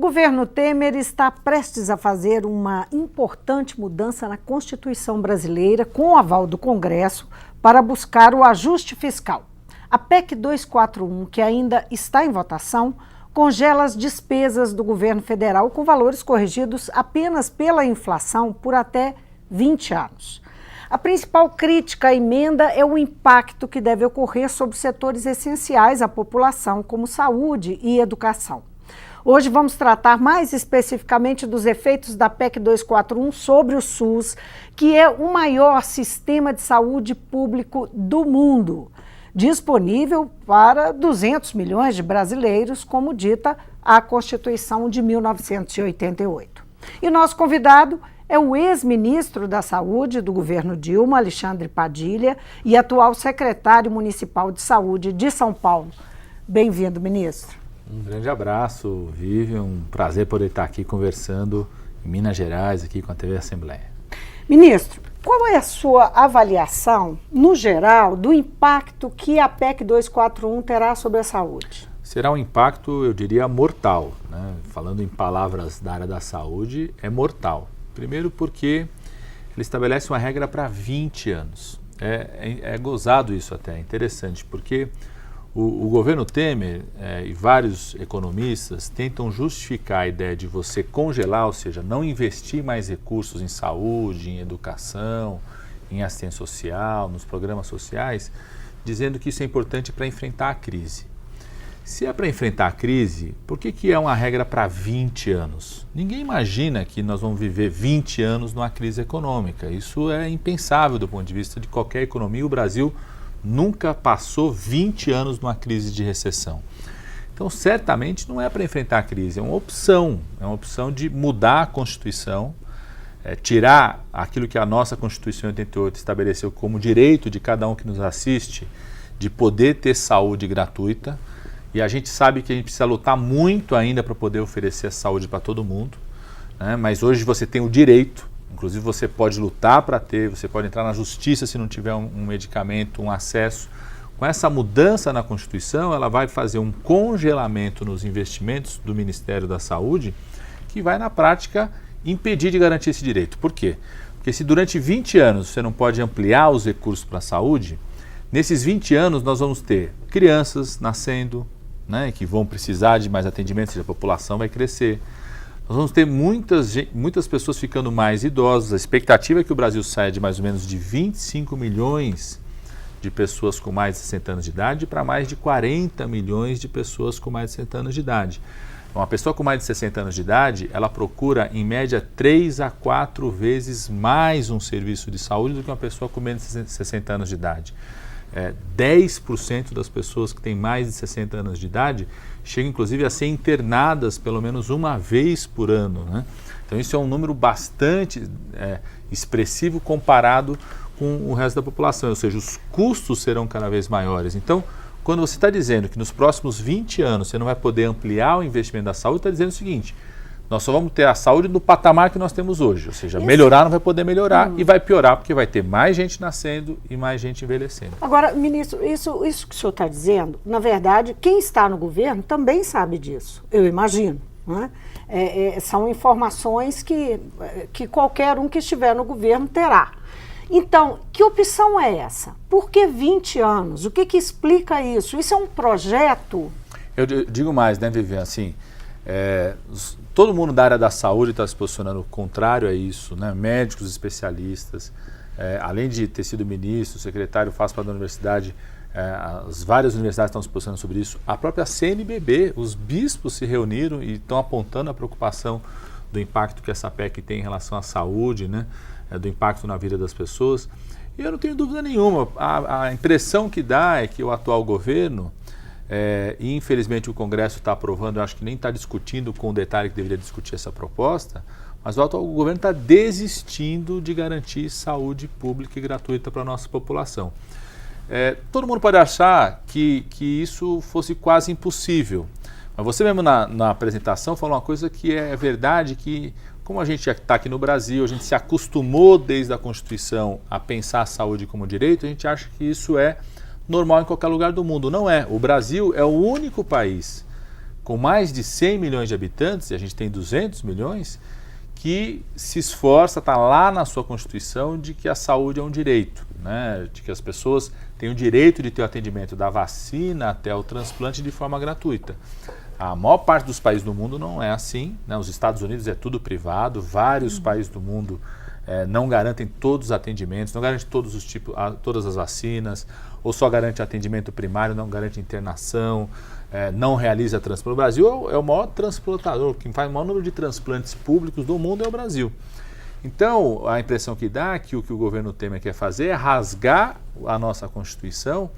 governo Temer está prestes a fazer uma importante mudança na Constituição brasileira com o aval do Congresso para buscar o ajuste fiscal. A PEC 241, que ainda está em votação, congela as despesas do governo federal com valores corrigidos apenas pela inflação por até 20 anos. A principal crítica à emenda é o impacto que deve ocorrer sobre setores essenciais à população, como saúde e educação. Hoje vamos tratar mais especificamente dos efeitos da PEC 241 sobre o SUS, que é o maior sistema de saúde público do mundo, disponível para 200 milhões de brasileiros, como dita a Constituição de 1988. E nosso convidado é o ex-ministro da Saúde do governo Dilma, Alexandre Padilha, e atual secretário municipal de saúde de São Paulo. Bem-vindo, ministro. Um grande abraço, Vivian. Um prazer poder estar aqui conversando em Minas Gerais, aqui com a TV Assembleia. Ministro, qual é a sua avaliação, no geral, do impacto que a PEC 241 terá sobre a saúde? Será um impacto, eu diria, mortal, né? Falando em palavras da área da saúde, é mortal. Primeiro porque ele estabelece uma regra para 20 anos. É gozado isso até, é interessante, porque o governo Temer e vários economistas tentam justificar a ideia de você congelar, ou seja, não investir mais recursos em saúde, em educação, em assistência social, nos programas sociais, dizendo que isso é importante para enfrentar a crise. Se é para enfrentar a crise, por que é uma regra para 20 anos? Ninguém imagina que nós vamos viver 20 anos numa crise econômica. Isso é impensável do ponto de vista de qualquer economia. O Brasil nunca passou 20 anos numa crise de recessão. Então, certamente não é para enfrentar a crise, é uma opção de mudar a Constituição, tirar aquilo que a nossa Constituição de 88 estabeleceu como direito de cada um que nos assiste, de poder ter saúde gratuita. E a gente sabe que a gente precisa lutar muito ainda para poder oferecer saúde para todo mundo, né? Mas hoje você tem o direito. Inclusive você pode lutar para ter, você pode entrar na justiça se não tiver um medicamento, um acesso. Com essa mudança na Constituição, ela vai fazer um congelamento nos investimentos do Ministério da Saúde que vai, na prática, impedir de garantir esse direito. Por quê? Porque se durante 20 anos você não pode ampliar os recursos para a saúde, nesses 20 anos nós vamos ter crianças nascendo, né, que vão precisar de mais atendimento, ou seja, a população vai crescer. Nós vamos ter muitas pessoas ficando mais idosas. A expectativa é que o Brasil saia de mais ou menos de 25 milhões de pessoas com mais de 60 anos de idade para mais de 40 milhões de pessoas com mais de 60 anos de idade. Uma pessoa com mais de 60 anos de idade, ela procura, em média, 3 a 4 vezes mais um serviço de saúde do que uma pessoa com menos de 60 anos de idade. 10% das pessoas que têm mais de 60 anos de idade chegam inclusive a ser internadas pelo menos uma vez por ano, né? Então isso é um número bastante expressivo comparado com o resto da população, ou seja, os custos serão cada vez maiores. Então, quando você está dizendo que nos próximos 20 anos você não vai poder ampliar o investimento da saúde, está dizendo o seguinte: nós só vamos ter a saúde no patamar que nós temos hoje, ou seja, melhorar não vai poder melhorar e vai piorar porque vai ter mais gente nascendo e mais gente envelhecendo. Agora, ministro, isso que o senhor está dizendo, na verdade, quem está no governo também sabe disso, eu imagino, não é? São informações que qualquer um que estiver no governo terá. Então, que opção é essa? Por que 20 anos? O que explica isso? Isso é um projeto? Eu digo mais, né, Vivian, assim, todo mundo da área da saúde está se posicionando contrário a isso, né? Médicos, especialistas, além de ter sido ministro, secretário, faço parte da universidade, as várias universidades estão se posicionando sobre isso. A própria CNBB, os bispos se reuniram e estão apontando a preocupação do impacto que essa PEC tem em relação à saúde, né? Do impacto na vida das pessoas. E eu não tenho dúvida nenhuma, a impressão que dá é que o atual governo, e infelizmente o Congresso está aprovando, eu acho que nem está discutindo com o detalhe que deveria discutir essa proposta, mas o atual governo está desistindo de garantir saúde pública e gratuita para a nossa população. Todo mundo pode achar que isso fosse quase impossível, mas você mesmo na apresentação falou uma coisa que é verdade, que como a gente está aqui no Brasil, a gente se acostumou desde a Constituição a pensar a saúde como direito, a gente acha que isso é normal em qualquer lugar do mundo. Não é. O Brasil é o único país com mais de 100 milhões de habitantes, e a gente tem 200 milhões, que se esforça, está lá na sua Constituição, de que a saúde é um direito, né? De que as pessoas têm o direito de ter o atendimento da vacina até o transplante de forma gratuita. A maior parte dos países do mundo não é assim, né? Os Estados Unidos é tudo privado, vários países do mundo não garantem todos os atendimentos, não garantem todos os tipos, todas as vacinas, ou só garante atendimento primário, não garante internação, não realiza transplante. O Brasil é o maior transplantador, quem faz o maior número de transplantes públicos do mundo é o Brasil. Então, a impressão que dá é que o governo Temer quer fazer é rasgar a nossa Constituição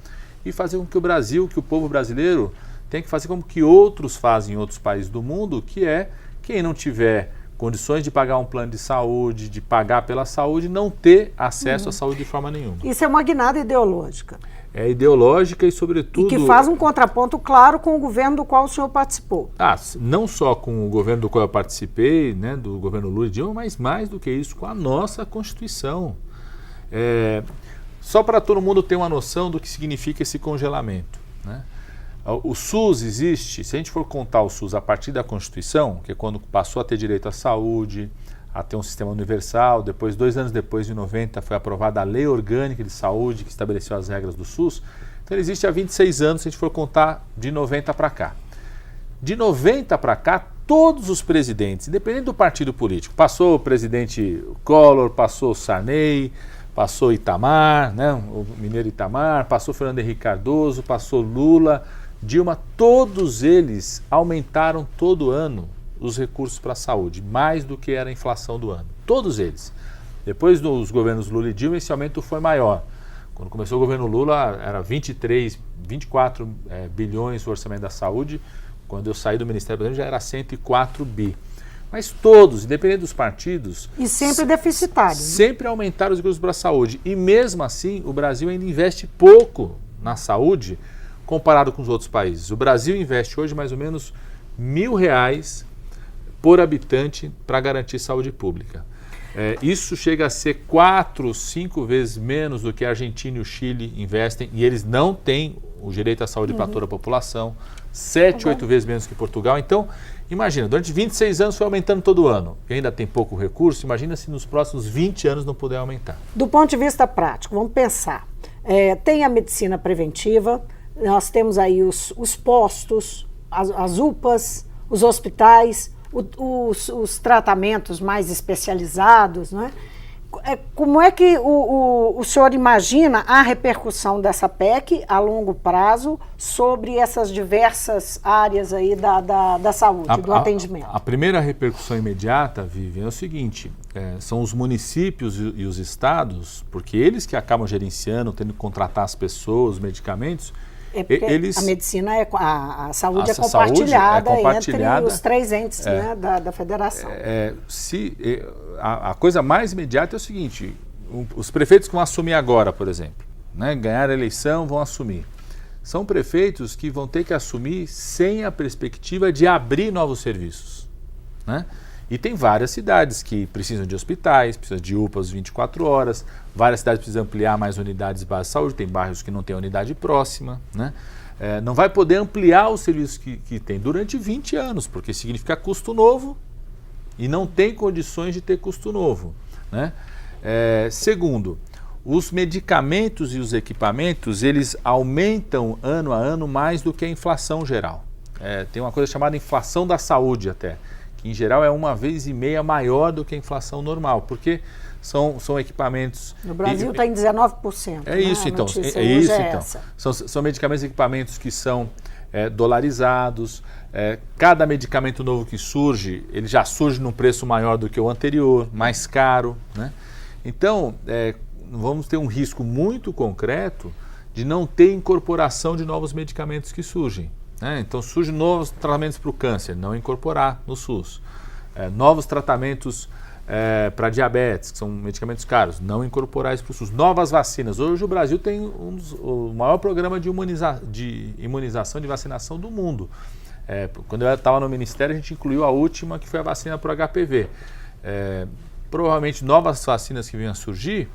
e fazer com que o Brasil, que o povo brasileiro tem que fazer como que outros fazem em outros países do mundo, que é quem não tiver condições de pagar um plano de saúde, de pagar pela saúde, não ter acesso à saúde de forma nenhuma. Isso é uma guinada ideológica. É ideológica e, sobretudo... E que faz um contraponto claro com o governo do qual o senhor participou. Não só com o governo do qual eu participei, né, do governo Lula e Dilma, mas mais do que isso, com a nossa Constituição. Só para todo mundo ter uma noção do que significa esse congelamento, né? O SUS existe, se a gente for contar o SUS a partir da Constituição, que é quando passou a ter direito à saúde, a ter um sistema universal, depois, 2 anos depois, em 90, foi aprovada a Lei Orgânica de Saúde, que estabeleceu as regras do SUS. Então ele existe há 26 anos, se a gente for contar de 90 para cá. De 90 para cá, todos os presidentes, independente do partido político, passou o presidente Collor, passou o Sarney, passou Itamar, né, o mineiro Itamar, passou Fernando Henrique Cardoso, passou Lula, Dilma, todos eles aumentaram todo ano os recursos para a saúde, mais do que era a inflação do ano. Todos eles. Depois dos governos Lula e Dilma, esse aumento foi maior. Quando começou o governo Lula, era 24 bilhões o orçamento da saúde. Quando eu saí do Ministério já era 104 bi. Mas todos, independente dos partidos... E sempre deficitários. Sempre aumentaram os recursos para a saúde. E mesmo assim, o Brasil ainda investe pouco na saúde comparado com os outros países. O Brasil investe hoje mais ou menos R$1.000 por habitante para garantir saúde pública. Isso chega a ser 4, 5 vezes menos do que a Argentina e o Chile investem, e eles não têm o direito à saúde para toda a população, 7, 8 vezes menos que Portugal. Então, imagina, durante 26 anos foi aumentando todo ano, e ainda tem pouco recurso, imagina se nos próximos 20 anos não puder aumentar. Do ponto de vista prático, vamos pensar, tem a medicina preventiva, nós temos aí os postos, as UPAs, os hospitais, os tratamentos mais especializados, não é? Como é que o senhor imagina a repercussão dessa PEC a longo prazo sobre essas diversas áreas aí da saúde, do atendimento? A primeira repercussão imediata, Vivian, é o seguinte, são os municípios e os estados, porque eles que acabam gerenciando, tendo que contratar as pessoas, os medicamentos. A medicina, a saúde é compartilhada entre os 3 entes, né, da federação. A coisa mais imediata é o seguinte, os prefeitos que vão assumir agora, por exemplo, né, ganhar a eleição, vão assumir. São prefeitos que vão ter que assumir sem a perspectiva de abrir novos serviços, né? E tem várias cidades que precisam de hospitais, precisam de UPAs 24 horas, várias cidades precisam ampliar mais unidades básicas de saúde, tem bairros que não têm unidade próxima, né? Não vai poder ampliar os serviços que tem durante 20 anos, porque significa custo novo e não tem condições de ter custo novo, né? Segundo, os medicamentos e os equipamentos, eles aumentam ano a ano mais do que a inflação geral. Tem uma coisa chamada inflação da saúde até, que em geral é 1,5 vezes maior do que a inflação normal, porque são equipamentos... No Brasil está em 19%. É isso, então. São medicamentos e equipamentos que são dolarizados. Cada medicamento novo que surge, ele já surge num preço maior do que o anterior, mais caro, né? Então, vamos ter um risco muito concreto de não ter incorporação de novos medicamentos que surgem. Então surgem novos tratamentos para o câncer, não incorporar no SUS. Novos tratamentos para diabetes, que são medicamentos caros, não incorporar isso para o SUS. Novas vacinas. Hoje o Brasil tem o maior programa de imunização, de vacinação do mundo. Quando eu estava no Ministério, a gente incluiu a última, que foi a vacina para o HPV. Provavelmente novas vacinas que venham a surgir